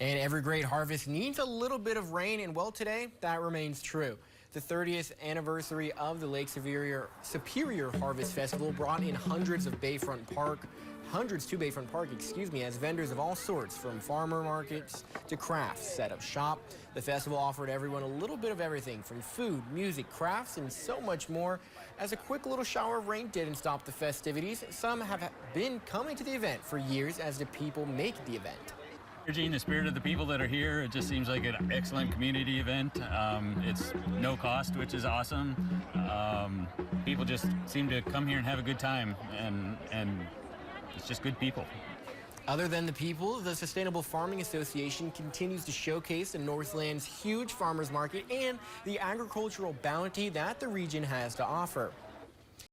And every great harvest needs a little bit of rain, and well, today that remains true. The 30th anniversary of the Lake Superior Harvest Festival brought in hundreds to Bayfront Park, as vendors of all sorts, from farmer markets to crafts, set up shop. The festival offered everyone a little bit of everything, from food, music, crafts, and so much more. As a quick little shower of rain didn't stop the festivities, some have been coming to the event for years as the people make the event. Energy and the spirit of the people that are here, it just seems like an excellent community event. It's no cost, which is awesome. People just seem to come here and have a good time, and it's just good people. Other than the people, the Sustainable Farming Association continues to showcase the Northland's huge farmers market and the agricultural bounty that the region has to offer.